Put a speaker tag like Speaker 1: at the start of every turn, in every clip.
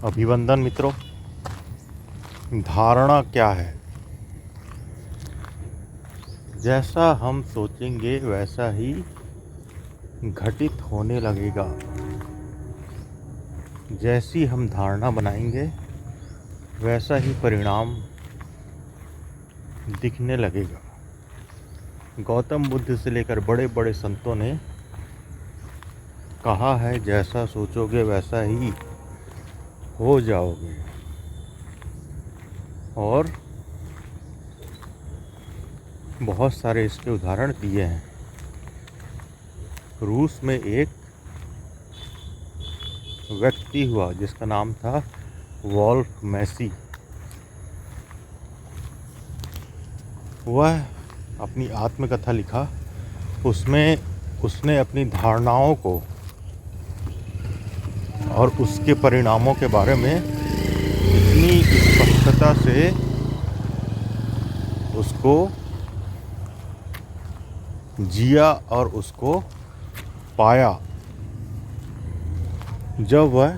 Speaker 1: अभिवंदन मित्रों। धारणा क्या है? जैसा हम सोचेंगे वैसा ही घटित होने लगेगा। जैसी हम धारणा बनाएंगे वैसा ही परिणाम दिखने लगेगा। गौतम बुद्ध से लेकर बड़े बड़े संतों ने कहा है, जैसा सोचोगे वैसा ही हो जाओगे। और बहुत सारे इसके उदाहरण दिए हैं। रूस में एक व्यक्ति हुआ जिसका नाम था वॉल्फ मैसी। वह अपनी आत्मकथा लिखा। उसमें उसने अपनी धारणाओं को और उसके परिणामों के बारे में इतनी स्पष्टता से उसको जिया और उसको पाया। जब वह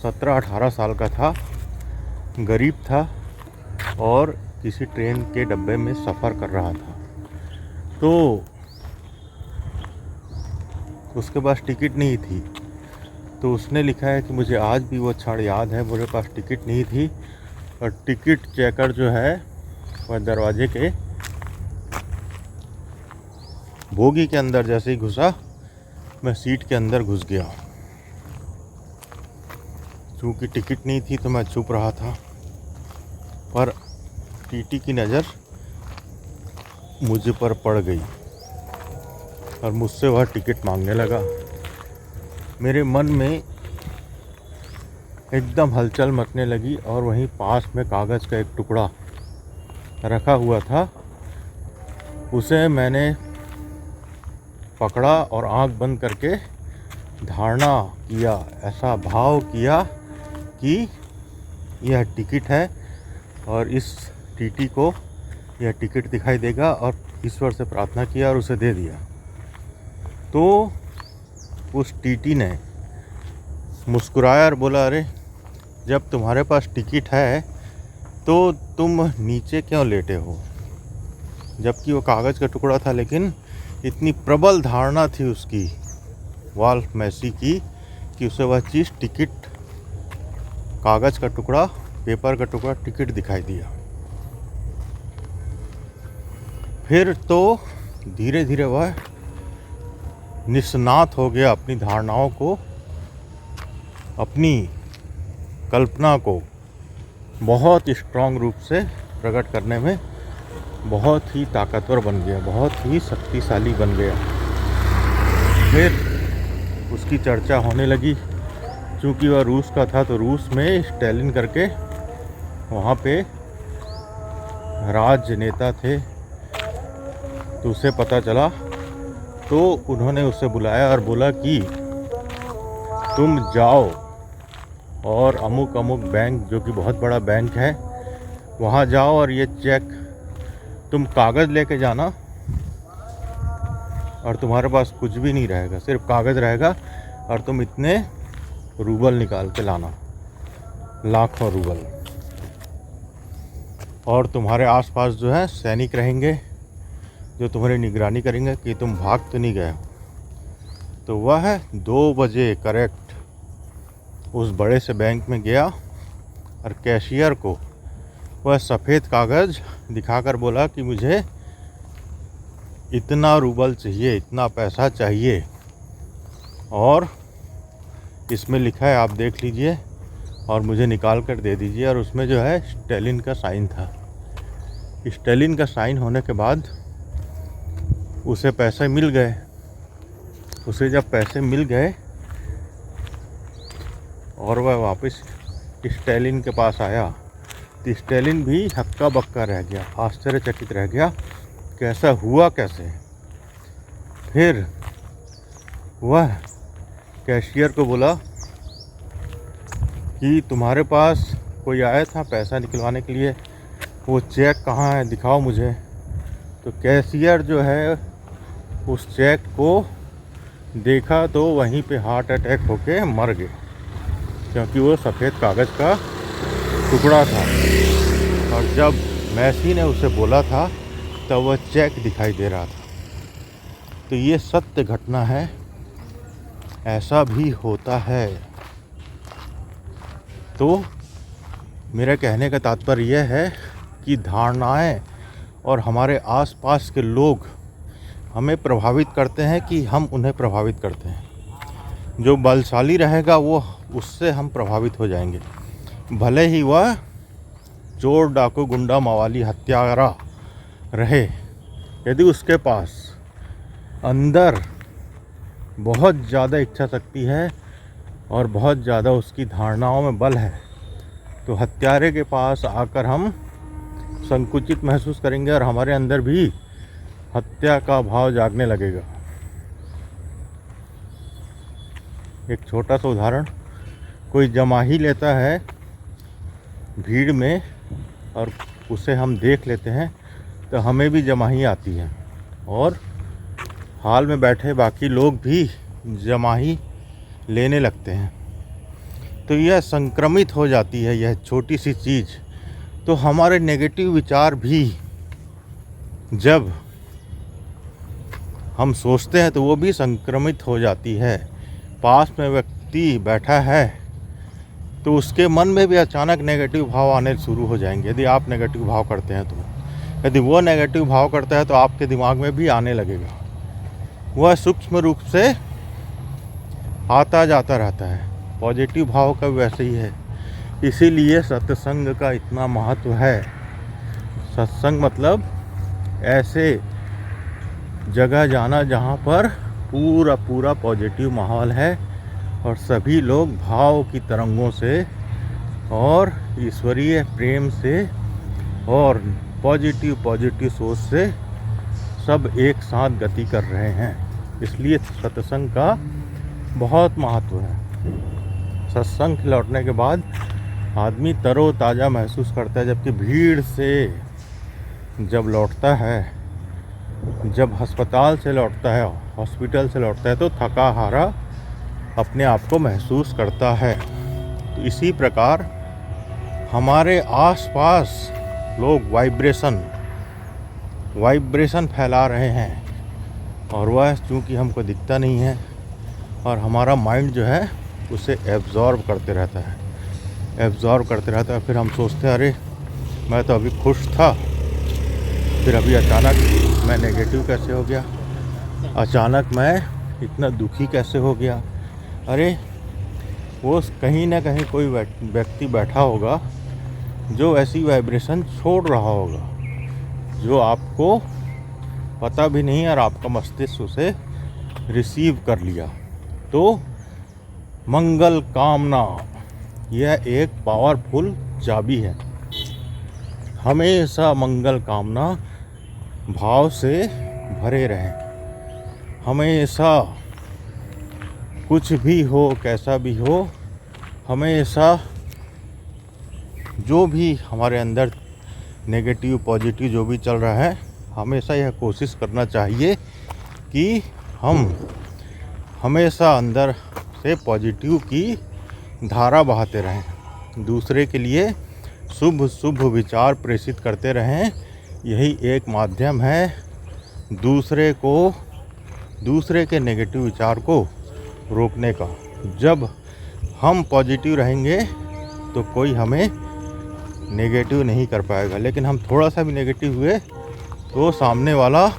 Speaker 1: 17-18 साल का था, गरीब था और किसी ट्रेन के डब्बे में सफ़र कर रहा था, तो उसके पास टिकट नहीं थी। तो उसने लिखा है कि मुझे आज भी वो क्षण याद है, मेरे पास टिकट नहीं थी और टिकट चेकर जो है वह दरवाजे के बोगी के अंदर जैसे ही घुसा, मैं सीट के अंदर घुस गया। चूँकि टिकट नहीं थी तो मैं चुप रहा था, पर टीटी की नज़र मुझ पर पड़ गई और मुझसे वह टिकट मांगने लगा। मेरे मन में एकदम हलचल मचने लगी और वहीं पास में कागज़ का एक टुकड़ा रखा हुआ था। उसे मैंने पकड़ा और आंख बंद करके धारणा किया, ऐसा भाव किया कि यह टिकट है और इस टीटी को यह टिकट दिखाई देगा, और ईश्वर से प्रार्थना किया और उसे दे दिया। तो उस टीटी ने मुस्कुराया और बोला, अरे जब तुम्हारे पास टिकट है तो तुम नीचे क्यों लेटे हो? जबकि वो कागज़ का टुकड़ा था, लेकिन इतनी प्रबल धारणा थी उसकी, वॉल्फ मैसी की, कि उसे वह चीज़ टिकट, कागज़ का टुकड़ा, पेपर का टुकड़ा, टिकट दिखाई दिया। फिर तो धीरे धीरे वह निष्णात हो गया अपनी धारणाओं को, अपनी कल्पना को बहुत स्ट्रांग रूप से प्रकट करने में बहुत ही ताकतवर बन गया, बहुत ही शक्तिशाली बन गया। फिर उसकी चर्चा होने लगी। चूँकि वह रूस का था तो रूस में स्टालिन करके वहाँ पे राजनेता थे, तो उसे पता चला। तो उन्होंने उसे बुलाया और बोला कि तुम जाओ और अमुक अमुक बैंक, जो कि बहुत बड़ा बैंक है, वहाँ जाओ और ये चेक, तुम कागज़ लेके जाना और तुम्हारे पास कुछ भी नहीं रहेगा, सिर्फ कागज़ रहेगा, और तुम इतने रूबल निकाल के लाना, लाखों रूबल। और तुम्हारे आसपास जो है सैनिक रहेंगे जो तुम्हारी निगरानी करेंगे कि तुम भाग तो नहीं गए हो। तो वह 2 बजे करेक्ट उस बड़े से बैंक में गया और कैशियर को वह सफ़ेद कागज़ दिखाकर बोला कि मुझे इतना रूबल चाहिए, इतना पैसा चाहिए, और इसमें लिखा है, आप देख लीजिए और मुझे निकाल कर दे दीजिए। और उसमें जो है स्टालिन का साइन था। स्टालिन का साइन होने के बाद उसे पैसे मिल गए। उसे जब पैसे मिल गए और वह वापस स्टालिन के पास आया, तो स्टालिन भी हक्का बक्का रह गया, आश्चर्यचकित रह गया, कैसा हुआ कैसे। फिर वह कैशियर को बोला कि तुम्हारे पास कोई आया था पैसा निकलवाने के लिए, वो चेक कहाँ है, दिखाओ मुझे। तो कैशियर जो है उस चेक को देखा तो वहीं पे हार्ट अटैक होके मर गए। क्योंकि वो सफ़ेद कागज़ का टुकड़ा था। और जब मैसी ने उसे बोला था तब वह चेक दिखाई दे रहा था। तो ये सत्य घटना है, ऐसा भी होता है। तो मेरा कहने का तात्पर्य यह है कि धारणाएं और हमारे आसपास के लोग हमें प्रभावित करते हैं कि हम उन्हें प्रभावित करते हैं। जो बलशाली रहेगा वो उससे हम प्रभावित हो जाएंगे, भले ही वह चोर, डाकू, गुंडा, मवाली, हत्यारा रहे। यदि उसके पास अंदर बहुत ज़्यादा इच्छा शक्ति है और बहुत ज़्यादा उसकी धारणाओं में बल है, तो हत्यारे के पास आकर हम संकुचित महसूस करेंगे और हमारे अंदर भी हत्या का भाव जागने लगेगा। एक छोटा सा उदाहरण, कोई जमाही लेता है भीड़ में और उसे हम देख लेते हैं तो हमें भी जमाही आती है और हाल में बैठे बाकी लोग भी जमाही लेने लगते हैं। तो यह संक्रमित हो जाती है यह छोटी सी चीज़। तो हमारे नेगेटिव विचार भी जब हम सोचते हैं तो वो भी संक्रमित हो जाती है। पास में व्यक्ति बैठा है तो उसके मन में भी अचानक नेगेटिव भाव आने शुरू हो जाएंगे। यदि आप नेगेटिव भाव करते हैं तो यदि वो नेगेटिव भाव करता है तो आपके दिमाग में भी आने लगेगा। वह सूक्ष्म रूप से आता जाता रहता है। पॉजिटिव भाव का वैसे ही है। इसीलिए सत्संग का इतना महत्व है। सत्संग मतलब ऐसे जगह जाना जहाँ पर पूरा पॉजिटिव माहौल है और सभी लोग भाव की तरंगों से और ईश्वरीय प्रेम से और पॉजिटिव सोच से सब एक साथ गति कर रहे हैं। इसलिए सत्संग का बहुत महत्व है। सत्संग लौटने के बाद आदमी तरोताज़ा महसूस करता है, जबकि भीड़ से जब लौटता है, जब अस्पताल से लौटता है, हॉस्पिटल से लौटता है तो थका हारा अपने आप को महसूस करता है। तो इसी प्रकार हमारे आसपास लोग वाइब्रेशन फैला रहे हैं और वह चूँकि हमको दिखता नहीं है और हमारा माइंड जो है उसे एब्जॉर्ब करते रहता है। फिर हम सोचते हैं अरे मैं तो अभी खुश था, फिर अभी अचानक मैं नेगेटिव कैसे हो गया, अचानक मैं इतना दुखी कैसे हो गया। अरे वो कहीं ना कहीं कोई व्यक्ति बैठा होगा जो ऐसी वाइब्रेशन छोड़ रहा होगा जो आपको पता भी नहीं और आपका मस्तिष्क उसे रिसीव कर लिया। तो मंगल कामना यह एक पावरफुल चाबी है। हमेशा मंगल कामना भाव से भरे रहें। हमेशा कुछ भी हो, कैसा भी हो, हमेशा जो भी हमारे अंदर नेगेटिव पॉजिटिव जो भी चल रहा है, हमेशा यह कोशिश करना चाहिए कि हम हमेशा अंदर से पॉजिटिव की धारा बहाते रहें, दूसरे के लिए शुभ विचार प्रेषित करते रहें। यही एक माध्यम है दूसरे के नेगेटिव विचार को रोकने का। जब हम पॉजिटिव रहेंगे तो कोई हमें नेगेटिव नहीं कर पाएगा, लेकिन हम थोड़ा सा भी नेगेटिव हुए तो सामने वाला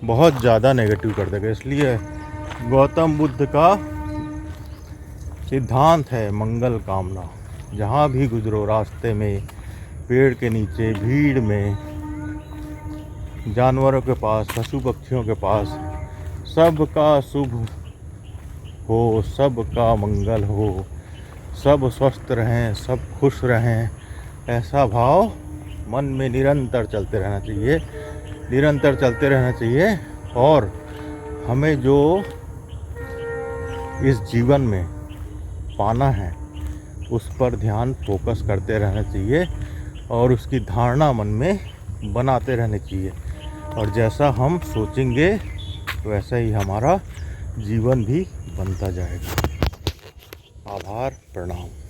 Speaker 1: बहुत ज़्यादा नेगेटिव कर देगा। इसलिए गौतम बुद्ध का सिद्धांत है मंगल कामना। जहाँ भी गुजरो, रास्ते में, पेड़ के नीचे, भीड़ में, जानवरों के पास, पशु पक्षियों के पास, सबका शुभ हो, सबका मंगल हो, सब स्वस्थ रहें, सब खुश रहें, ऐसा भाव मन में निरंतर चलते रहना चाहिए। और हमें जो इस जीवन में पाना है उस पर ध्यान फोकस करते रहना चाहिए और उसकी धारणा मन में बनाते रहने चाहिए। और जैसा हम सोचेंगे वैसा ही हमारा जीवन भी बनता जाएगा। आभार, प्रणाम।